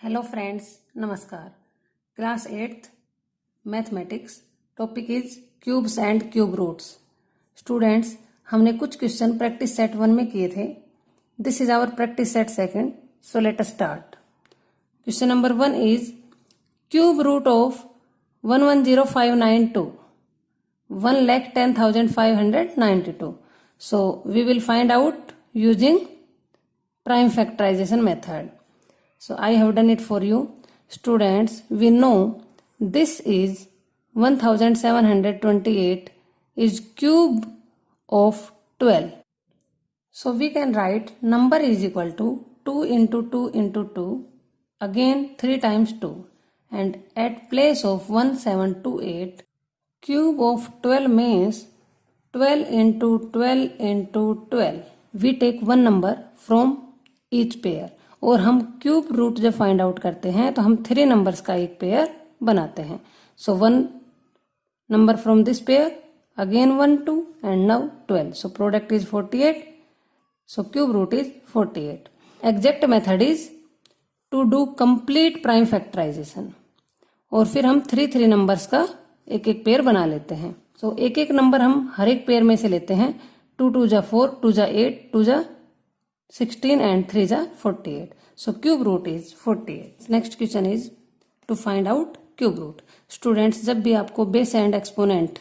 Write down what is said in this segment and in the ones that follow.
Hello friends, नमस्कार। Class 8th mathematics, topic is cubes and cube roots. Students, हमने कुछ question practice set 1 में किए थे। This is our practice set second, so let us start. Question number 1 is cube root of 110592 1,10,592। So we will find out using prime factorization method. So I have done it for you. Students, we know this is 1728 is cube of 12. So we can write number is equal to 2 into 2 into 2, again 3 times 2, and at place of 1728, cube of 12 means 12 into 12 into 12. We take one number from each pair. और हम cube root जब find out करते हैं तो हम 3 numbers का एक pair बनाते हैं. सो 1 number from this pair, again 1 2 and now 12. So product is 48. So cube root is 48. Exact method is to do complete prime factorization. और फिर हम 3 नंबर्स का एक एक पेयर बना लेते हैं. सो एक एक नंबर हम हर एक पेयर में से लेते हैं. 2 2 जा 4, 2 जा 8, 2 जा 16 and 3 जा 48. So cube root is 48. Next question is to find out cube root. Students, जब भी आपको बेस एंड एक्सपोनेंट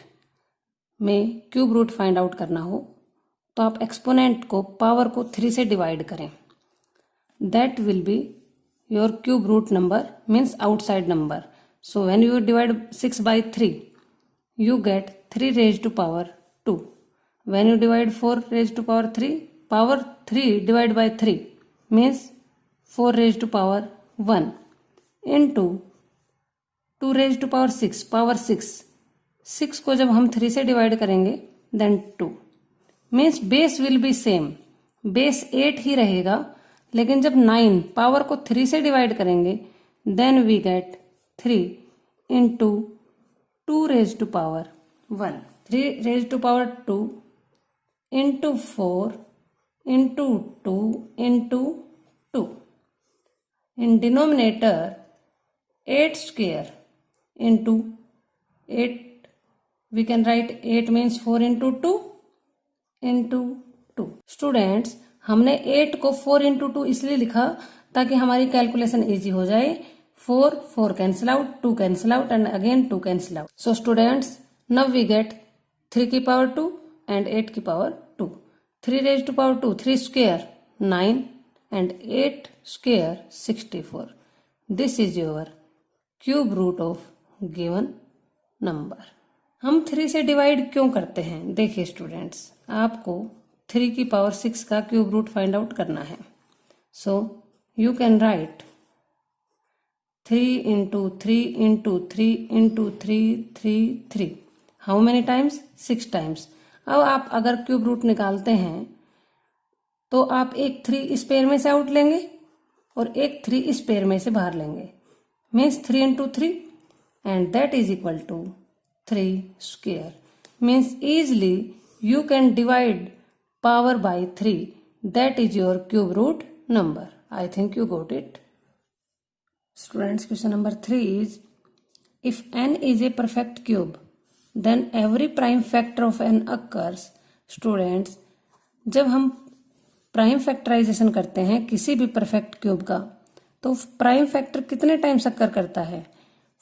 में क्यूब रूट फाइंड आउट करना हो तो आप एक्सपोनेंट को पावर को 3 से डिवाइड करें. That will be your cube root number, means outside number. So when you divide 6 by 3, you get 3 raised to power 2. When you divide 4 raised to power 3 divided by 3 means 4 raised to power 1 into 2 raised to power 6, power 6. 6 को जब हम 3 से divide करेंगे then 2 means base will be same. base 8 ही रहेगा, लेकिन जब 9 power को 3 से डिवाइड करेंगे then we get 3 into 2 raised to power 1. 3 raised to power 2 into 4 into 2 into 2. In denominator 8 square into 8, we can write 8 means 4 into 2 into 2. Students, हमने 8 को 4 into 2 इसलिए लिखा ताकि हमारी कैलकुलेशन इजी हो जाए. 4 cancel out, 2 cancel out and again 2 cancel out. So students, now we get 3 की power 2 and 8 की power 2. 3 raised to power 2, 3 square 9 and 8 square 64. This is your cube root of given number. हम 3 से divide क्यों करते हैं? देखिए students, आपको 3 की पावर 6 का क्यूब रूट फाइंड आउट करना है. So you can write 3 into 3 into 3 into 3 3 3. How many times? 6 times. अब आप अगर क्यूब रूट निकालते हैं तो आप एक 3 इस पेयर में से आउट लेंगे और एक 3 इस पेयर में से बाहर लेंगे. Means 3 into 3 and that is equal to 3 square. Means easily you can divide power by 3. That is your cube root number. I think you got it. Students, question number 3 is if n is a perfect cube then every prime factor of n occurs. Students, जब हम prime factorisation करते हैं किसी भी perfect cube का तो prime factor कितने times occur करता है.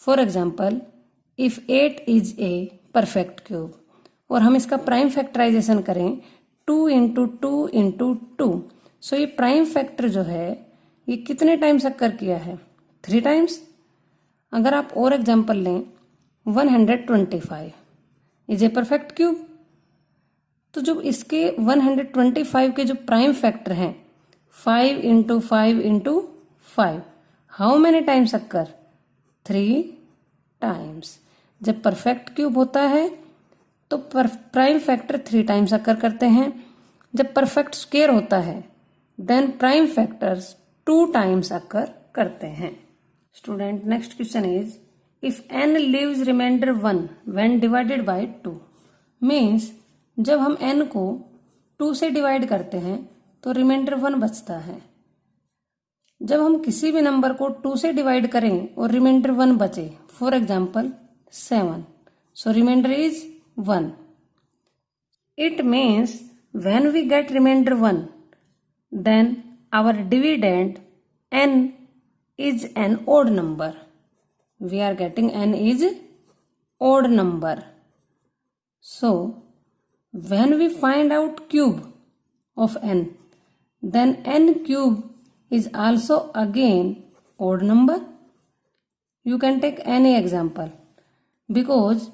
For example, if 8 is a perfect cube और हम इसका प्राइम फैक्टराइजेशन करें 2 into 2 into 2, सो ये प्राइम फैक्टर जो है ये कितने टाइम्स अक्कर किया है? 3 टाइम्स. अगर आप और एग्जाम्पल लें, 125 इज ए परफेक्ट क्यूब, तो जब इसके 125 के जो प्राइम फैक्टर हैं 5 into 5 into 5, how many times occur? 3 times. जब परफेक्ट क्यूब होता है तो प्राइम फैक्टर 3 टाइम्स अक्कर करते हैं. जब परफेक्ट स्क्वायर होता है then prime factors 2 times occur करते हैं. Student, next question is if n leaves remainder 1 when divided by 2, means जब हम n को 2 से डिवाइड करते हैं तो रिमाइंडर 1 बचता है. जब हम किसी भी नंबर को 2 से डिवाइड करें और रिमाइंडर 1 बचे, for example 7, so remainder is 1. It means when we get remainder 1, then our dividend n is an odd number. We are getting n is odd number. So when we find out cube of n, then n cube is also again odd number. You can take any example because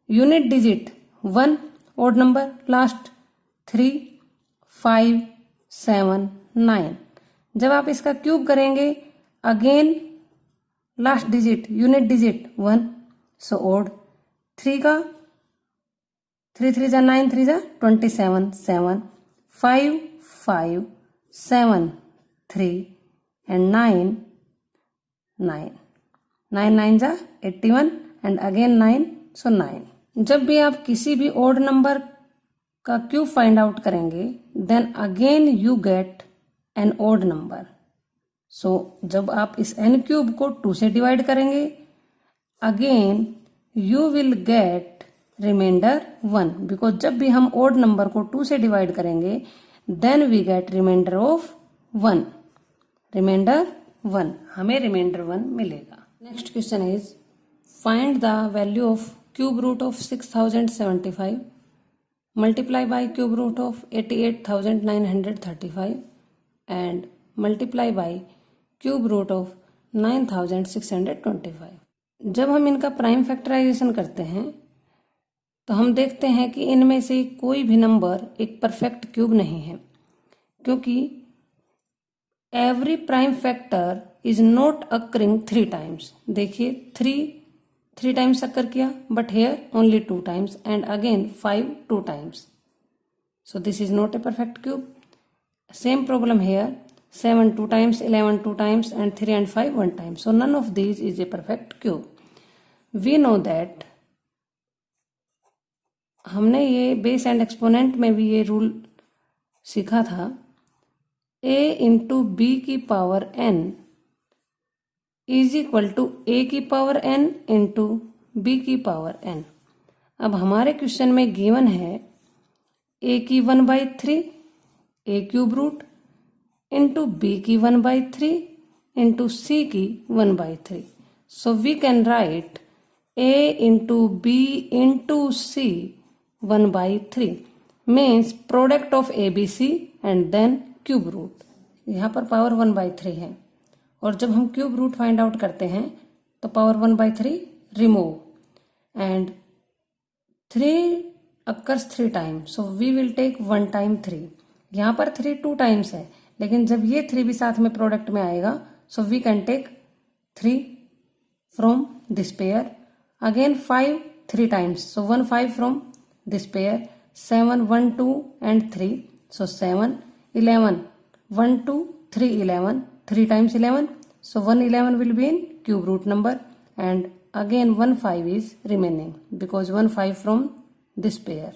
unit digit 1 odd number, last 3, 5, 7, 9. जब आप इसका cube करेंगे again last digit unit digit 1, सो odd 3 का 3 3 जा 9 3 जा 27, 7, 5 5 7 3 and 9 9 9 9 जा 81 and again 9, so 9. जब भी आप किसी भी ओड नंबर का क्यूब फाइंड आउट करेंगे then again you get an odd number. So जब आप इस n क्यूब को 2 से डिवाइड करेंगे again you will get remainder 1, because जब भी हम ओड नंबर को 2 से डिवाइड करेंगे then we get remainder of 1. Remainder 1, हमें रिमाइंडर 1 मिलेगा. Next question is find the value of cube root of 6075 multiply by cube root of 88,935 and multiply by cube root of 9,625. जब हम इनका prime factorisation करते हैं तो हम देखते हैं कि इनमें से कोई भी नंबर एक परफेक्ट क्यूब नहीं है, क्योंकि every prime factor is not occurring 3 times. देखिए 3 टाइम्स अकर किया, but here only 2 times and again 5 2 times. So this is not a perfect cube. Same problem here 7 2 times, 11 2 times and 3 and 5 1 time. So none of these is a perfect cube. We know that हमने ये base and exponent में भी ये rule सीखा था, a into B की power n is equal to A की power n into B की पावर n. अब हमारे क्वेश्चन में गिवन है a की 1/3 a cube root into B की 1/3 इंटू सी की 1/3. So we can write a into B into C 1/3 means product of A B C and then cube root. यहाँ पर power 1/3 है और जब हम क्यूब रूट फाइंड आउट करते हैं तो power 1/3 remove and 3 occurs 3 times. So we will take 1 time 3. यहाँ पर 3 2 टाइम्स है, लेकिन जब ये 3 भी साथ में प्रोडक्ट में आएगा so we can take 3 from this pair. Again 5 3 times, so 1 5 from this pair. 7 1 2 and 3, so 7 11 1 2 3 11 3 times 11, so 1 11 will be in cube root number and again 1 5 is remaining because 1 5 from this pair.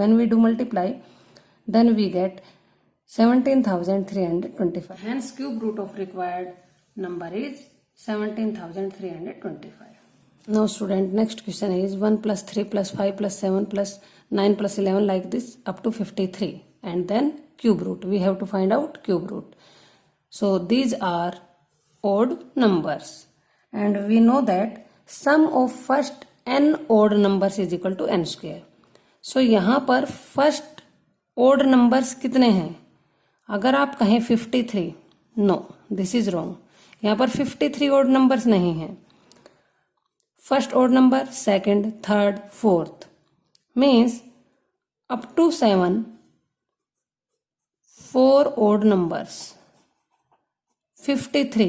When we do multiply then we get 17,325. Hence cube root of required number is 17,325. Now student, next question is 1 plus 3 plus 5 plus 7 plus 9 plus 11 like this up to 53 and then cube root. We have to find out cube root. So these are odd numbers and we know that sum of first n odd numbers is equal to n square. So यहाँ पर first odd numbers कितने हैं? अगर आप कहें 53, no, this is wrong. यहाँ पर 53 odd numbers नहीं हैं. First odd number, second, third, fourth means up to 7 4 odd numbers. 53.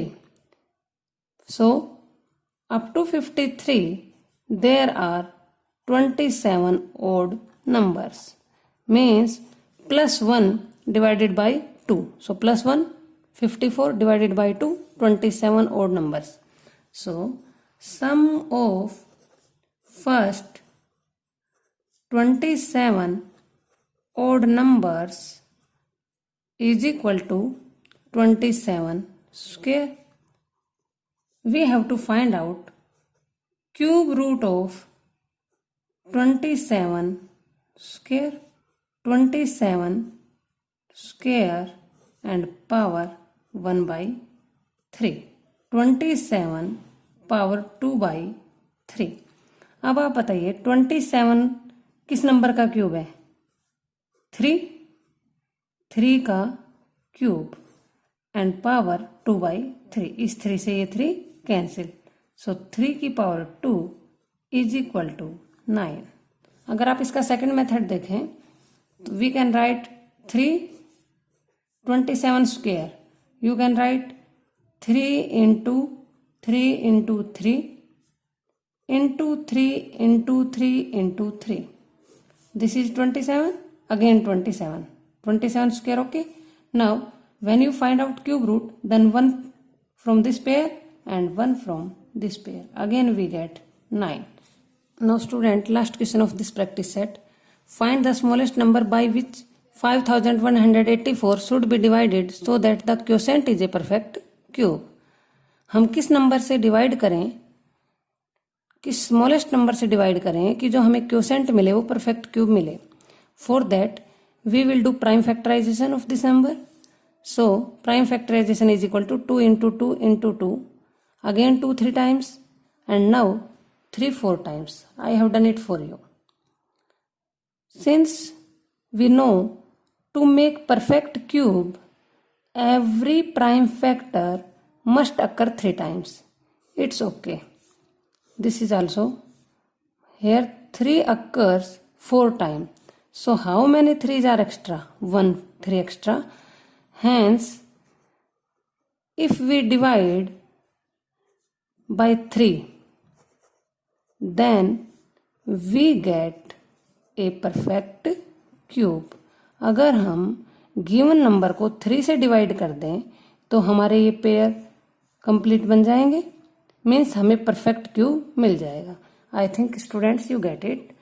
So up to 53 there are 27 odd numbers means plus 1 divided by 2. So plus 1 54 divided by 2 27 odd numbers. So sum of first 27 odd numbers is equal to 27 square. We have to find out cube root of 27 square. 27 square and power 1 by 3. 27 power 2 by 3. अब आप बताइए 27 किस number का cube है? 3 का cube and power 2 by 3. इस 3 से ये 3 कैंसिल. सो 3 की पावर 2 इज इक्वल टू 9. अगर आप इसका सेकंड मेथड देखें तो we can write 27 square. You can write 3 into 3 into 3 into 3 into 3 into 3. This is 27, again 27 square, okay. Now when you find out cube root, then 1 from this pair and 1 from this pair, again we get 9. Now student, last question of this practice set. Find the smallest number by which 5184 should be divided so that the quotient is a perfect cube. हम किस number से divide करें, किस smallest number से divide करें कि जो हमें क्वोशेंट मिले वो परफेक्ट क्यूब मिले. For that we will do prime factorisation of this number. So prime factorisation is equal to 2 into 2 into 2, again 2 3 times and now 3 4 times. I have done it for you. Since we know to make perfect cube every prime factor must occur 3 times. It's okay. This is also here 3 occurs 4 times. So how many 3s are extra? 1 3 extra. Hence if we divide by 3 then we get a perfect cube. अगर हम given number को 3 से divide कर दें तो हमारे ये pair complete बन जाएंगे. मीन्स हमें परफेक्ट क्यूब मिल जाएगा. I think students you get it.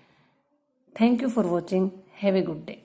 Thank you for watching. Have a good day.